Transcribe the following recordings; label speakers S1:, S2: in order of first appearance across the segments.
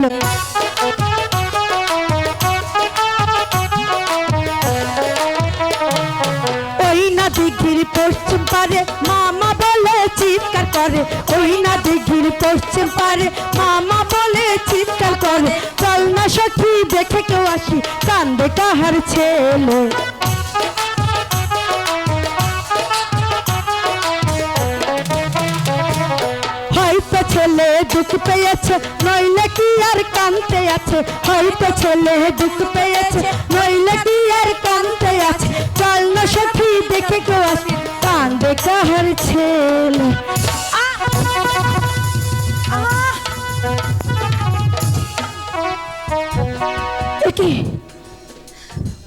S1: ওই না দিঘির পশ্চিম পারে মামা বলে চিৎকার করে, ওই না দিঘির পশ্চিম পারে মামা বলে চিৎকার করে, চল না সখী দেখে কেউ আসি কান্দে কাহার ছেলে। হয়তো ছেলে দুঃখ পেয়েছে নইলে কি আর কাঁদতে আছে, হয়তো ছেলে দুঃখ পেয়েছে নইলে কি আর কাঁদতে আছে, চল না সখী দেখে কেউ আসি কান্দে কাহার ছেলে।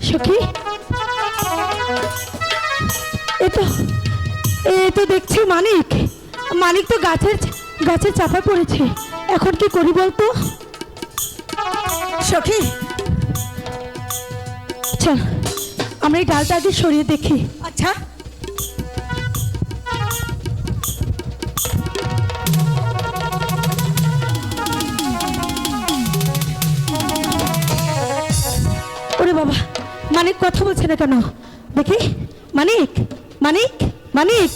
S1: সখী এ তো দেখছি মানিক, মানিক তো গাছের চাপা পড়েছে, এখন কি করি বলতো? সখী আচ্ছা আমরা এই ডালটা আগে সরিয়ে দেখি। আচ্ছা ওরে বাবা, মানিক কথা বলছে না কেন দেখি। মানিক মানিক মানিক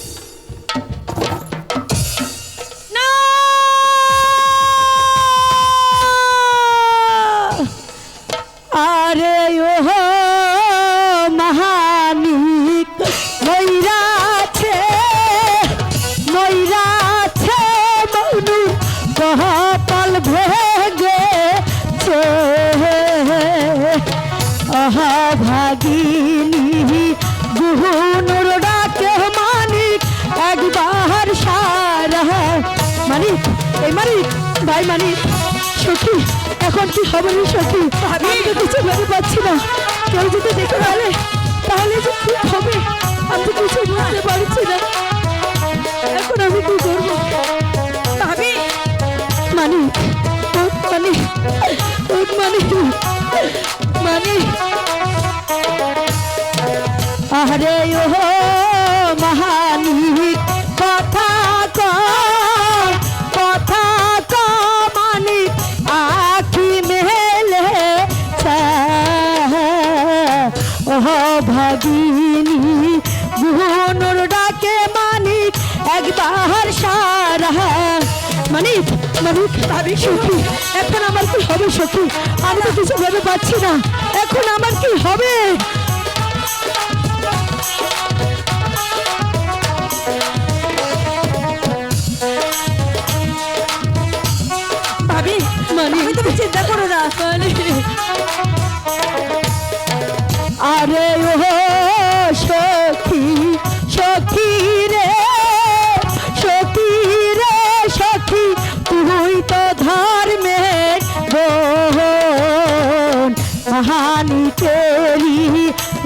S1: আরে ওহো মহানিক ময়রাছে ময়রাছে মনু কপাল ভেঙেছে, আহা ভাগিনী গুহুনুর ডাকে মানিক একবার সারা। মানিক এই মানিক ভাই মানিক, সখী এখন কি হবে রে সখী? আমি তো কিছু ভেবে পাচ্ছি না, কেউ যদি দেখে ফেলে তাহলে যে কি হবে আমি তো কিছু বুঝতে পারছি না, এখন আমি কি করবো? ভাবি মানিক মানিক মানিক মানিক আরে ও মহানিক কথা কথা মানিক আখি মেলে ওহ ভাগিনী গুহনুর ডাকে মানিক একবার সারা। মানিক মানিক ভাবি সখী এখন আমার কি হবে সখী? আমি তো কিছু ভেবে পাচ্ছি না, এখন আমার কি হবে? ভাবি মানিক তুমি চিন্তা করো না, আরে ও সখী সখী রে সখী রে সখী তুই তো ধর্মের বোন, মহানিকেরি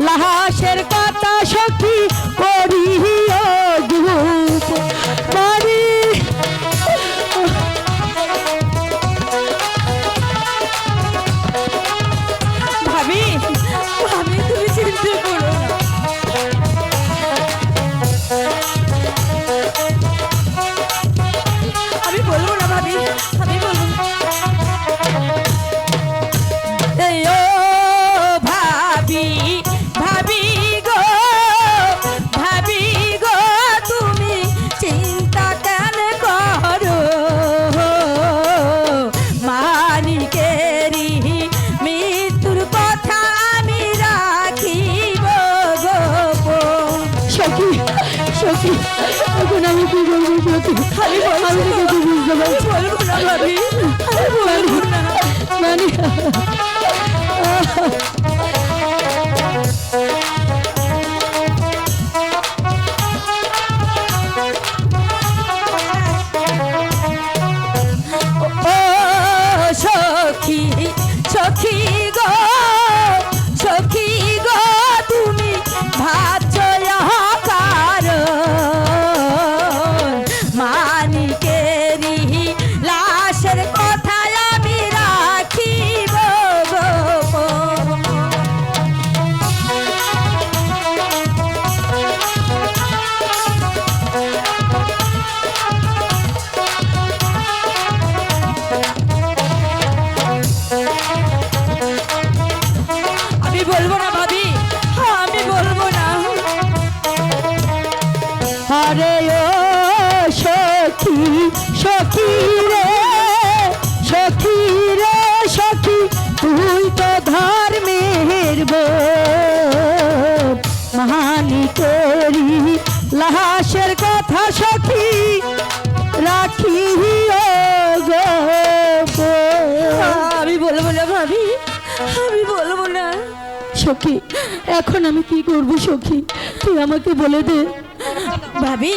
S1: লাশের কথা সখী করিও দুঃখ মারি। ভাবি ভাবি তুমি চিন্তা করো না, আমি বলবো না ভাবি, আমি বলবো এই ও ভাবি ভাবি গো ভাবি গো তুমি চিন্তা কেন করো, মানিকেরি মৃত্যুর কথা আমি রাখিব গোপন। সখী সখী এখন আমি কি বলবো সখী? আমি কিছু বুঝতে পারছি, বলবো না ভাবি, আমি বলবো না মানে ও সখী সখী গো সখী গো তুমি ভাবছো কারণ মানিকেরি আরে ও সখী সখী রে সখী রে সখী তুই তো ধর্মের বোন মানিকেরি লাশের কথা সখী রাখি ও গো
S2: আমি বলবো না ভাবি, আমি বলবো না।
S1: সখী এখন আমি কি করব সখী তুই আমাকে বলে দে।
S2: ভাবি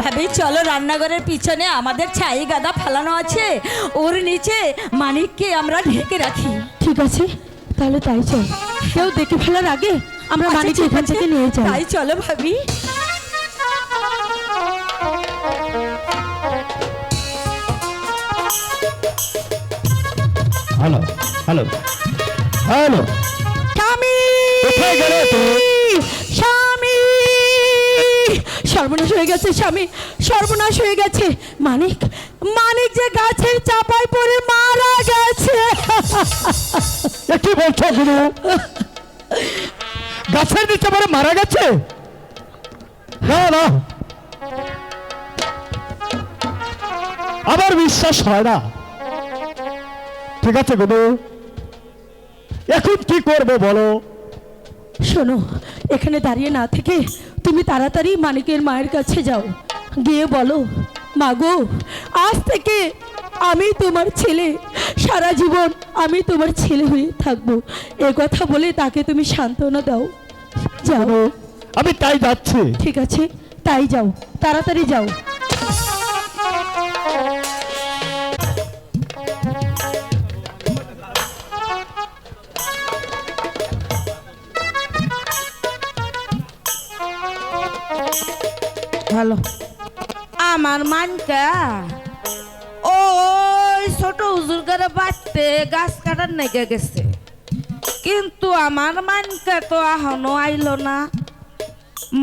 S2: ভাবি চলো, রান্নাঘরের পিছনে আমাদের ছাই গাদা ফেলানো আছে, ওর নিচে মানিককে আমরা ঢেকে রাখি।
S1: ঠিক আছে তাহলে তাই চল, কেউ দেখে ফেলার আগে আমরা মানিককে এখান থেকে নিয়ে যাই।
S2: তাই চলো ভাবি।
S3: হ্যালো হ্যালো হ্যালো,
S1: স্বামী
S3: কোথায় গেলে তুমি?
S1: স্বামী সর্বনাশ হয়ে গেছে, স্বামী সর্বনাশ হয়ে গেছে। মানিক মানিক যে গাছের চাপায় পড়ে মারা গেছে।
S3: কি বলছো গুরু? গাছের নিচে পড়ে মারা গেছে? না না, আমার বিশ্বাস হয় না। ঠিক আছে গুরু, এখন কি করবো বলো?
S1: শোনো, এখানে দাঁড়িয়ে না থেকে তুমি তাড়াতাড়ি মানিকের মায়ের কাছে যাও, গিয়ে বলো মা গো আজ থেকে আমি তোমার ছেলে, সারা জীবন আমি তোমার ছেলে হয়ে থাকবো, এ কথা বলে তাকে তুমি সান্ত্বনা দাও। যাও।
S3: আমি তাই যাচ্ছি।
S1: ঠিক আছে তাই যাও, তাড়াতাড়ি যাও।
S2: ভালো আমার মানকা ওই ছোট হুজুর ঘরে বাড়তে গাছ কাটার নেগে গেছে, কিন্তু আমার মানকা তো এখনো আইলো না।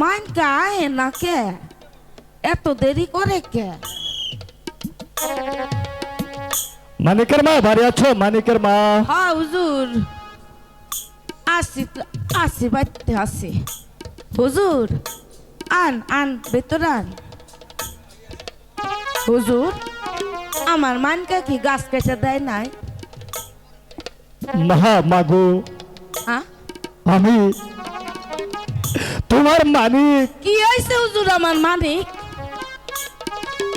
S2: মানকা আহে না কে, এত দেরি করে কে?
S3: মানিকের মা বাড়ি আছো? মানিকের মা?
S2: হ্যাঁ হুজুর আসি, আসি বাড়তে আসি। হুজুর আন আন ভেতর আন। হুজুর আমার মানকা কি গাছ কেটে দেয় নাই?
S3: না মাগো,
S2: হ্যাঁ
S3: আমি তোমার মানিক।
S2: কি হয়েছে হুজুর আমার মানিক?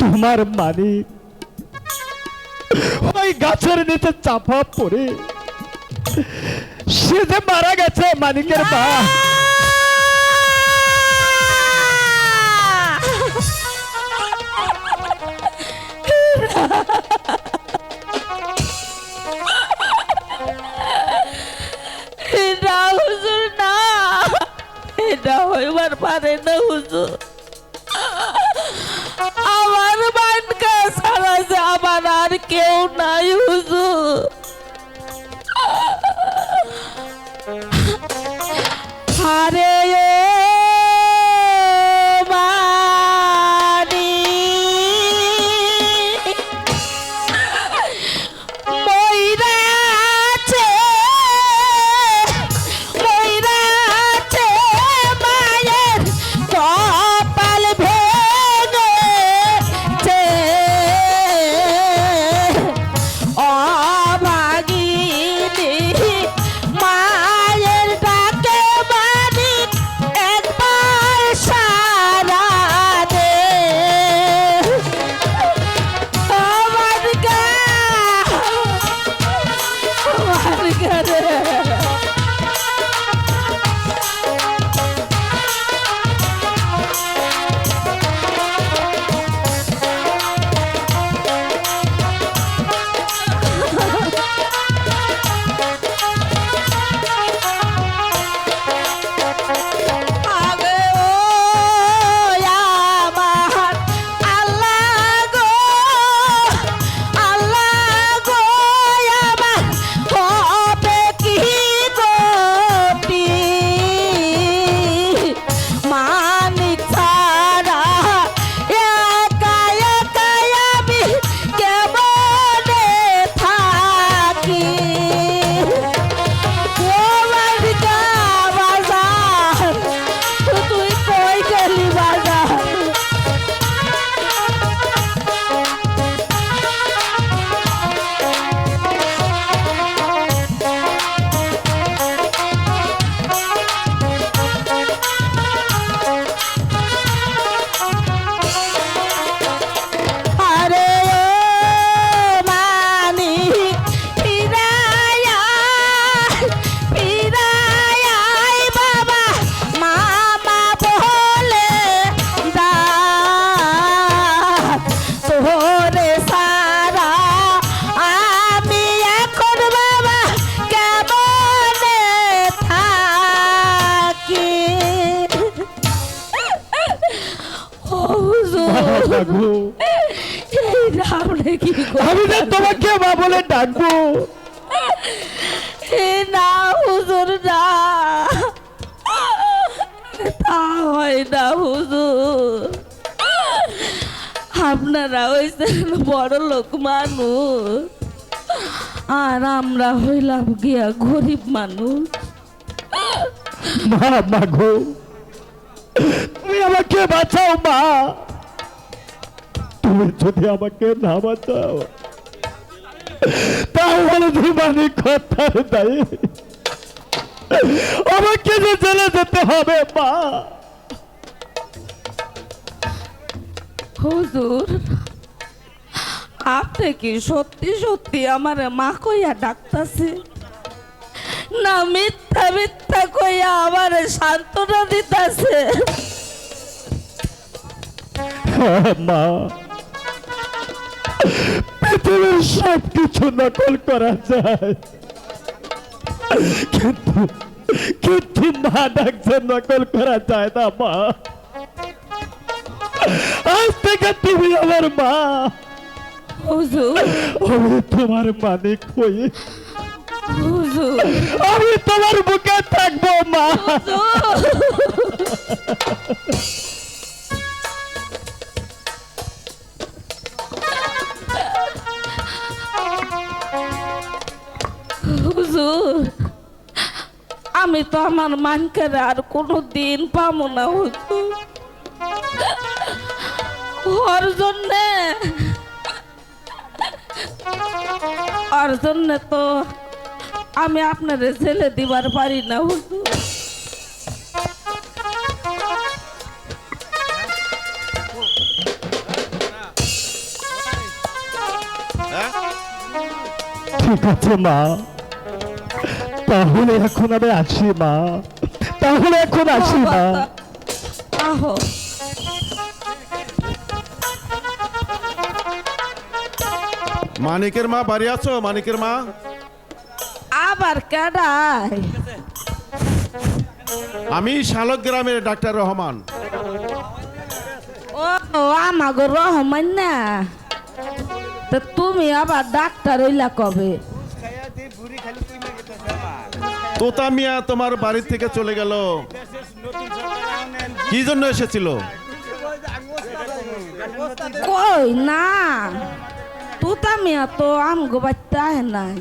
S3: তোমার মানিক ওই গাছের নিচে চাপা পড়ে সে যে মারা গেছে। মানিকের মা
S2: না হুজুর না, এটা হইবার পারে না হুজুর। আমার মানকা ছাড়া যে আমার আর কেউ নাই হুজুর। আরে
S3: বলে ডাকবো?
S2: এ না হুজুর না, তা হয় না হুজুর। আপনারা হইছেন বড় লোক মানুষ, আর আমরা হইলাম গিয়া গরিব মানুষ।
S3: মা, মা গো, তুমি আমাকে বাঁচাও মা। তুমি যদি আমাকে না বাঁচাও তাহলে জীবনে কথার দায়ী আমাকে যে চলে যেতে হবে মা।
S2: হুজুর, আপনি কি সত্যি সত্যি আমার মা কইয়া ডাকতাছে, না মিথ্যা মিথ্যা কইয়া আমার সান্ত্বনা দিতাছে?
S3: হ্যাঁ মা, পৃথিবীর সব কিছু নকল করা যায়, কিন্তু কিন্তু মা ডাকছে নকল করা যায় না মা। আজ থেকে তুমি আমার মা,
S2: হুজুর,
S3: আমি তোমার মালিক হই,
S2: হুজুর,
S3: আমি তোমার বুকে থাকবো মা।
S2: হুজুর, আমি তো আমার মানকে আর কোনো দিন পাবো না হুজুর। ওর জন্যে তো আমি আপনার ছেলে দিবার পারি না হুজুর।
S3: ঠিক আছে মা, তাহলে এখন আমি আসি মা, তাহলে এখন আসি মা।
S2: আহো,
S4: মানিকের মা বাড়ি আছো? মানিকের মা,
S2: আবার কেডাই?
S4: আমি শালক গ্রামের ডাক্তার রহমান।
S2: ও আমাগো রহমান না, তা তুমি আবার ডাক্তার হইলা কবে?
S4: তোতা মিয়া তোমার বাড়ি থেকে চলে গেল, কি জন্য এসেছিল?
S2: কই না, তুতা মিয়া তো আমগো বাচ্চা নাই।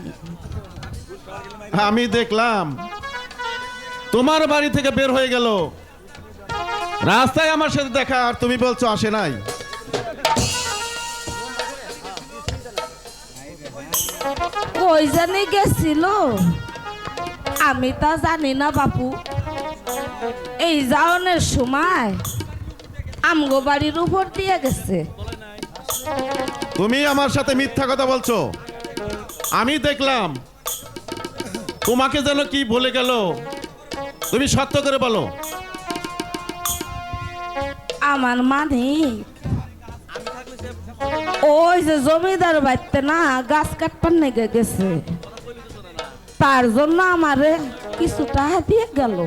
S4: আমি দেখলাম তোমার বাড়ি থেকে বের হয়ে গেল, রাস্তায় আমার সাথে দেখা, আর তুমি বলছো আসে নাই।
S2: কই জানি গেছিল, আমি তা জানি না বাপু। এই যাওনের সময় আমগো বাড়ির উপর দিয়ে গেছে।
S4: তুমি আমার সাথে মিথ্যা কথা বলছো। আমি দেখলাম তোমাকে যেন কি বলে গেল, তুমি সত্য করে বলো।
S2: আমার মানিক ওই যে জমিদার বাড়িতে না গাছ কাটবার নেগে গেছে, তার জন্য আমারে কিছু টাকা দিয়ে গেল।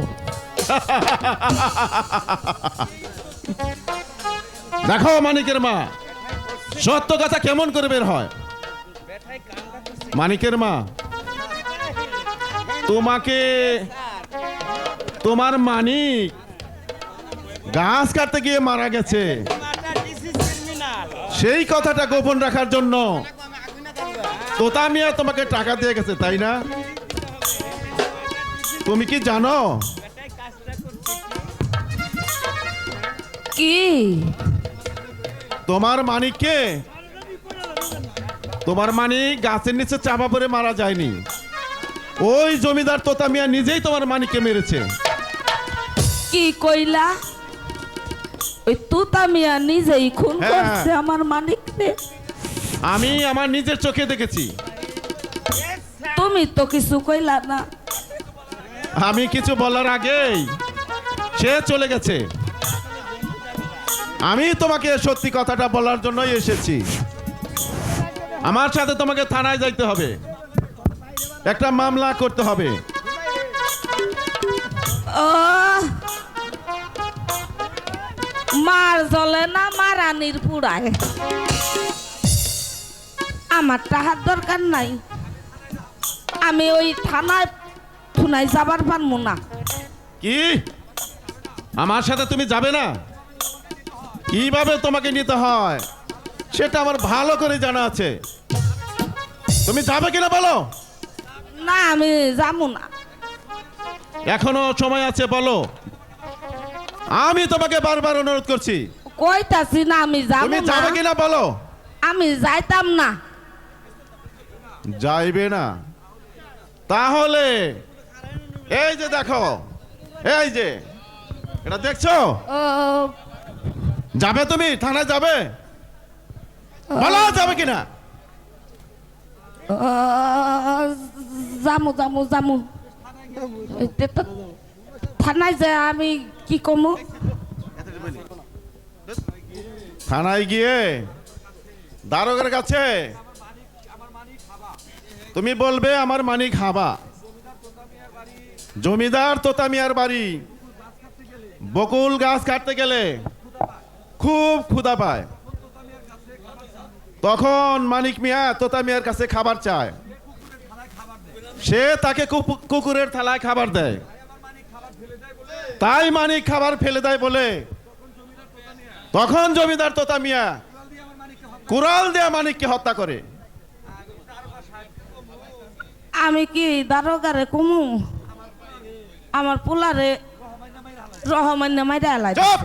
S4: দেখো মানিকের মা, সত্য কথা কেমন করে বের হয়। মানিকের মা, তোমাকে তোমার মানিক গাছ কাটতে গিয়ে মারা গেছে, সেই কথাটা গোপন রাখার জন্য তোতা মিয়া তোমাকে টাকা দিয়ে গেছে, তাই না? তুমি কি জানো
S2: কি
S4: তোমার মানিককে, তোমার মানিক গাছের নিচে চাপা পড়ে মারা যায়নি, ওই জমিদার তোতা মিয়া নিজেই তোমার মানিককে মেরেছে।
S2: কি কইলা? ওই তুতা মিয়া নিজেই খুন
S4: হ্যাঁ।
S2: করছে আমার মানিককে?
S4: আমি আমার নিজের চোখে দেখেছি।
S2: তুমি তো কিছু কইলা না।
S4: আমি কিছু বলার আগেই সে চলে গেছে। আমি তোমাকে সত্যি কথাটা বলার জন্যই এসেছি। আমার সাথে তোমাকে থানায় যাইতে হবে, একটা মামলা করতে হবে।
S2: ও মার জ্বলে না মারানির পুড়ায়। আমার টাকার দরকার নাই, আমি ওই থানায় থুনায় যাবার পারবো না।
S4: কি আমার সাথে তুমি যাবে না? কিভাবে তোমাকে নিতে হয় সেটা আমার ভালো করে জানা আছে। তুমি যাবে কিনা বলো।
S2: না আমি যাবো না।
S4: এখনো সময় আছে, বলো। আমি তোমাকে বারবার অনুরোধ করছি,
S2: কইতাছি না আমি যাবো
S4: তুমি
S2: না।
S4: যাবে কিনা বলো।
S2: আমি যাইতাম না।
S4: যাইবে না? তাহলে এই যে দেখো, এই যে এটা দেখছো,
S2: ও,
S4: যাবে তুমি থানায় যাবে? বলো যাবে কিনা।
S2: যামু যামু যামু। এটা তো থানায় যে আমি কি কমু?
S4: থানায় গিয়ে দারোগার কাছে তুমি বলবে আমার মানি খাবা। জমিদার তোতা মিয়ার বাড়ি বকুল গাছ কাটতে গেলে খুব ক্ষুধা পায়, তখন মানিক মিয়া তোতা মিয়ার কাছে খাবার চায়। সে তাকে কুকুরের থালায় খাবার দেয়, তাই মানিক খাবার ফেলে দেয় বলে তখন জমিদার তোতা মিয়া কুড়াল দিয়ে মানিককে হত্যা করে।
S2: আমি কি দারোগারে কমু? আমার পোলারে রহমান্য মাইরা এলাই।
S4: চুপ!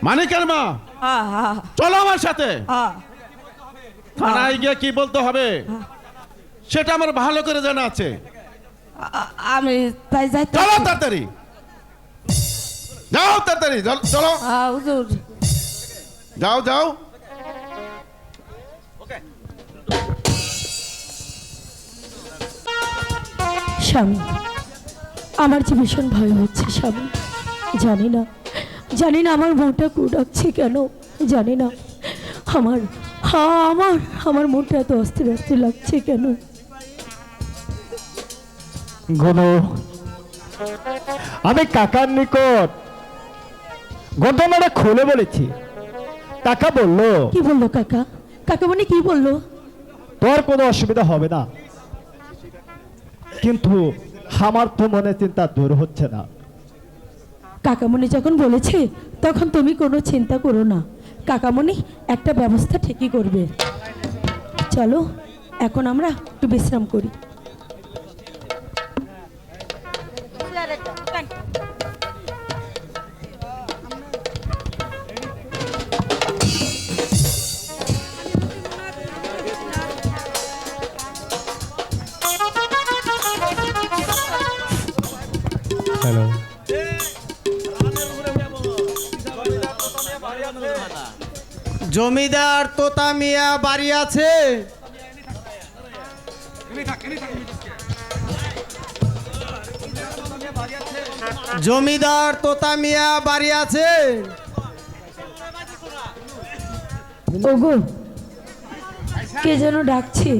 S4: মানিকের মা, চলো আমার সাথে। থানায় গিয়ে কি বলতে হবে সেটা আমার ভালো করে জানা আছে।
S2: আমি তাই যাই।
S4: চলো তাড়াতাড়ি, যাও তাড়াতাড়ি, চলো
S2: হুজুর।
S4: যাও যাও।
S1: স্বামী, আমার যে ভীষণ ভয় হচ্ছে স্বামী। জানি না জানি না আমার মনটা কুড়াচ্ছে কেন, জানি না আমার আমার আমার মনটা এত অস্থির অস্থির লাগছে কেন।
S3: গুনু, আমি কাকার নিকট ঘটনাটা খুলে বলেছি। কাকা বললো,
S1: কি বললো কাকা? কাকামণি কি বললো?
S3: তোর কোনো অসুবিধা হবে না, কিন্তু আমার তো মনে চিন্তা দূর হচ্ছে না।
S1: কাকামণি যখন বলেছে তখন তুমি কোনো চিন্তা করো না, কাকামণি একটা ব্যবস্থা ঠিকই করবে। চলো এখন আমরা একটু বিশ্রাম করি।
S3: হ্যালো,
S5: জমিদার তোতা মিয়া বাড়ি আছে? জমিদার তোতা মিয়া বাড়ি আছে?
S1: ওগো, কে যেন ডাকছে,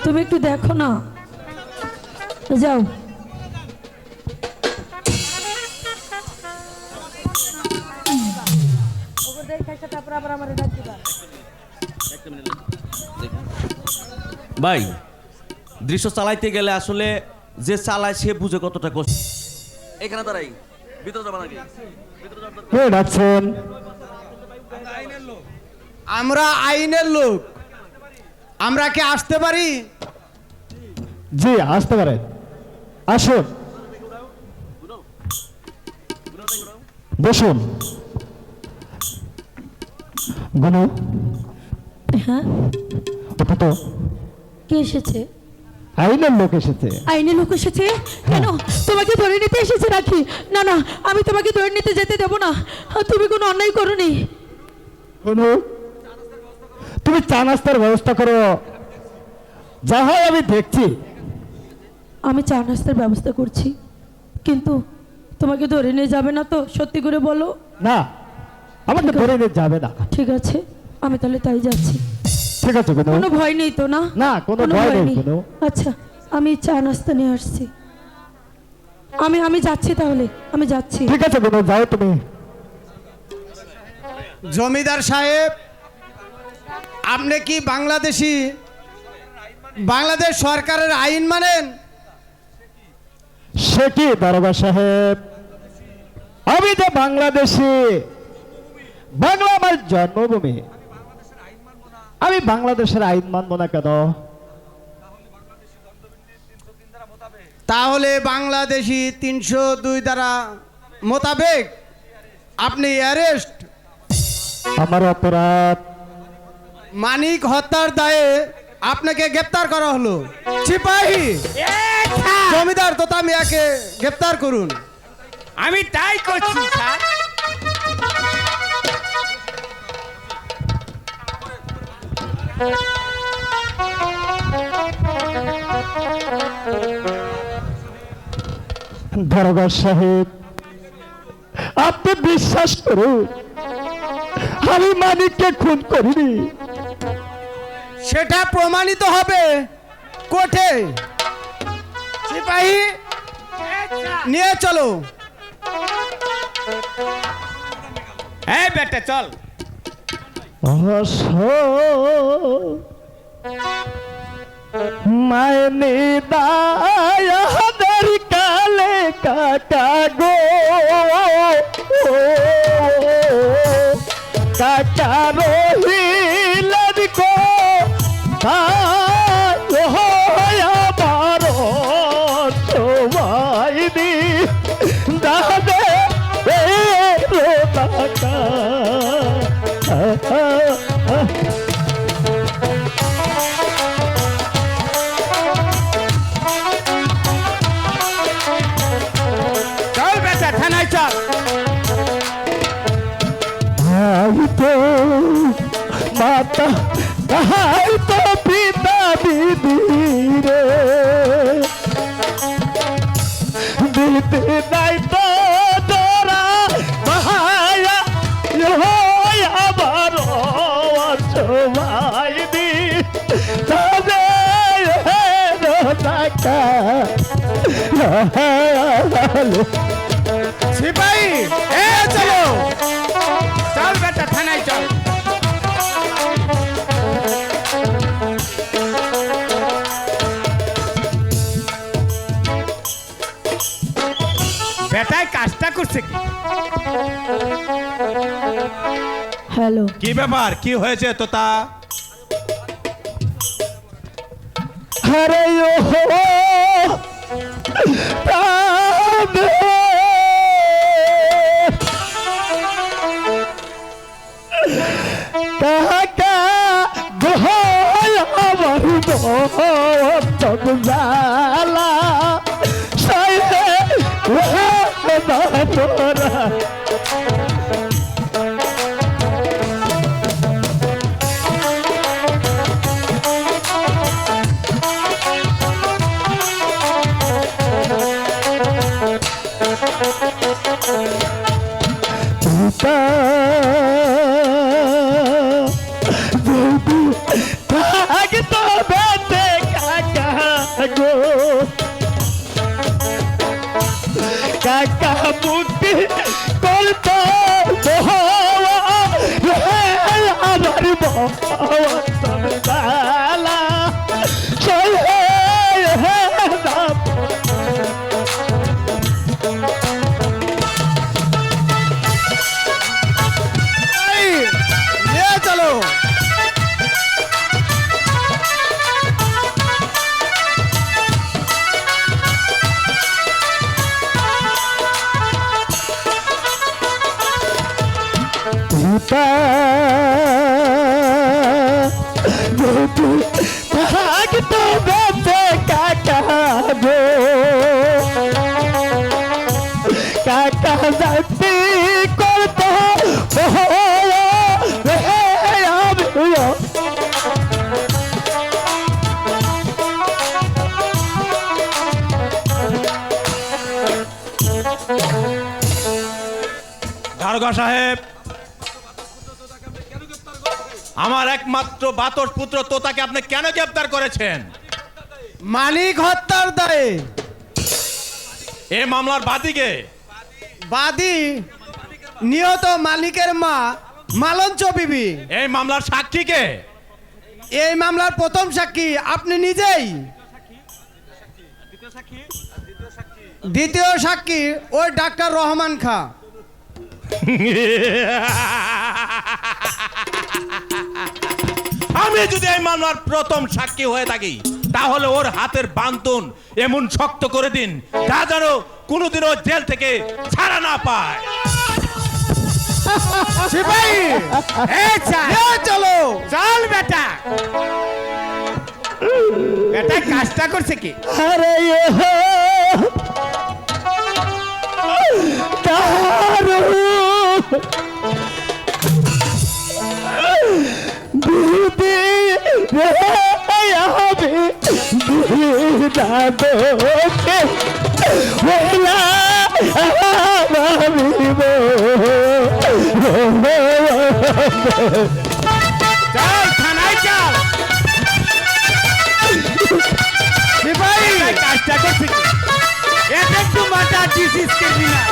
S1: তুমি একটু দেখো না, যাও।
S6: ভাই, দৃশ্য চালাইতে গেলে আসলে যে চালায় সে বুঝে কতটা কষ্ট। এখানে দাঁড়াই, ভিতরে যাবা নাকি?
S3: কে ডাকছেন?
S5: আমরা আইনের লোক, আমরা কি আসতে পারি?
S3: জি, আসতে পারেন, আসুন, বসুন। গুনু,
S1: হ্যাঁ,
S3: ওটা তো
S1: কে এসেছে?
S3: আইনের লোক এসেছে।
S1: আইনে লোক এসেছে? কেন, তোমাকে ধরে নিতে এসেছে নাকি? না না, আমি তোমাকে ধরে নিতে যেতে দেবো না, তুমি কোনো অন্যায় করোনি।
S3: গুনু, তুমি চা নাস্তার ব্যবস্থা করো, যা হয় আমি দেখছি।
S1: আমি চা নাস্তার ব্যবস্থা করছি, কিন্তু তোমাকে ধরে নিয়ে যাবে না তো? সত্যি করে বলো।
S3: না, আমাকে ধরে নিয়ে যাবে না।
S1: ঠিক আছে, আমি তাহলে তাই যাচ্ছি।
S3: ঠিক আছে গুনু।
S1: কোনো ভয় নেই তো? না
S3: না, কোনো ভয় নেই গুনু।
S1: আচ্ছা, আমি চা নাস্তা নিয়ে আসছি। আমি যাচ্ছি তাহলে, আমি যাচ্ছি।
S3: ঠিক আছে গুনু, যাও তুমি।
S5: জমিদার সাহেব, আপনি কি বাংলাদেশ সরকারের আইন মানেন?
S3: সে কি দারোগা সাহেব, আমি যে বাংলাদেশি, বাংলা আমার জন্মভূমি, আমি বাংলাদেশের আইন মানব না কেন?
S5: তাহলে বাংলাদেশি 302 ধারা মোতাবেক আপনি অ্যারেস্ট।
S3: আমার অপরাধ,
S5: মানিক হত্যার দায়ে আপনাকে গ্রেপ্তার করা হলো। সিপাহী, জমিদার তোতা মিয়াকে গ্রেপ্তার করুন।
S7: আমি তাই করছি স্যার।
S3: দারোগা সাহেব, আপনি বিশ্বাস করুন, আমি মানিককে খুন করিনি।
S5: সেটা প্রমাণিত হবে কোর্টে। সিপাহী, নিয়ে চলো।
S7: এই বেটা চল।
S3: মায়নে দায়াদের কালে কাকা গো, কাকা রহিলেন গো আমার সবাই দি দাদে কাকা।
S7: চল বেটা থানায় চল।
S3: ভাই তো মাতা, ভাই তো পিতা দিদি রে, দিদি নাই তো তোরা ভাইয়া আবার সবাই দি তবে টাকা।
S5: সিপাহী, চলো।
S7: চল বেটা থানায় চল। বেটায় কাজটা করছে কি?
S1: হ্যালো,
S4: কি ব্যাপার, কি হয়েছে তোতা?
S3: আরে ও প্রাণে, কাকা ভয় আমার জালা সাইরে তোরা। তো বেতে কাকা গো, কাকা মুক্তি করতো আমার বালা
S5: নিয়ে চলো।
S3: তো বেতে কাকা গো, কাকা জাতি করতো
S4: দারোগা সাহেব, আমার একমাত্র বাতর পুত্র তোতাকে আপনি কেন গ্রেপ্তার করেছেন?
S5: মানিক হত্যার দায়ে।
S4: এই মামলার বাদীকে?
S5: বাদী নিহত মালিকের মা মালঞ্চ বিবি।
S4: এই মামলার সাক্ষীকে?
S5: এই মামলার প্রথম সাক্ষী আপনি নিজেই। দ্বিতীয় সাক্ষী ওই ডাক্তার রহমান খা।
S8: আমি যদি এই মামলার প্রথম সাক্ষী হয়ে থাকি তাহলে ওর হাতের বান্ধন এমন শক্ত করে দিন যা যেন কোনোদিনও জেল থেকে ছাড়া না পায়।
S5: সিপাহী
S7: এই চল
S5: চলো।
S7: চল বেটা বেটা কাজটা করছে কি
S3: আরে দারু দিদি রে আবে দাদো কে ওলা আবিবো
S7: চল থানায় চল
S5: সিপাহী
S7: এই কাজটা করছে কি এটা একটু মাথা ডিসিস করবি না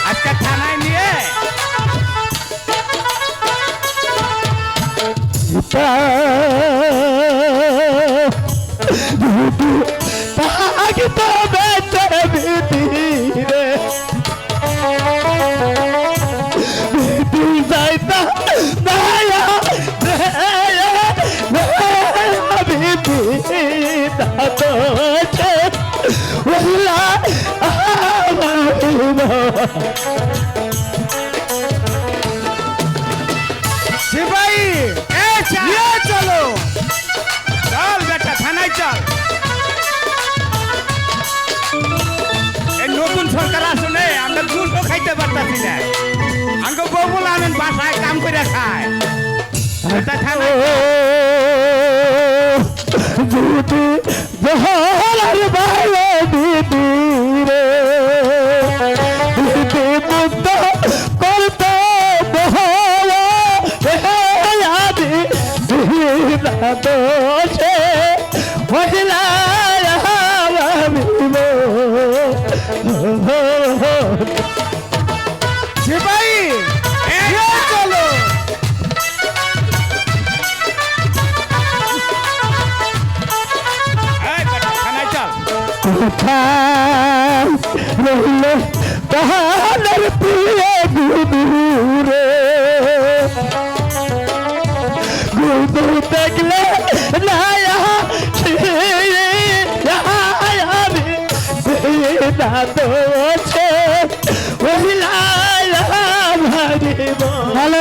S7: আজকে থানায় নিয়ে
S3: তাকে তো বেঁচে বিধি রে বিধি যাইতা নায়া বিধি দাদোছে ওলা
S5: সিপাহী
S7: এই চল
S5: নিয়ে চলো।
S7: চল বেটা থানায় চল এই নতুন সরকার আসলে আমরা দুটো খাইতে পারতাছি না আমাকে বউ বলে আনেন বাসায় কাম করে খায় বেটা থানায়
S3: দিদি বহলার বাইরে দিদি রে দিদি মুক্ত করতে বহলা আদি দিদা দোষে মহিলা
S5: সিপাহী নিয়ে চলো।
S7: এই বেটা থানায় চল
S3: কোথায় রইলে তাহার প্রিয় গুরুরে গুরু দেখলে নায়া দোছে ভালো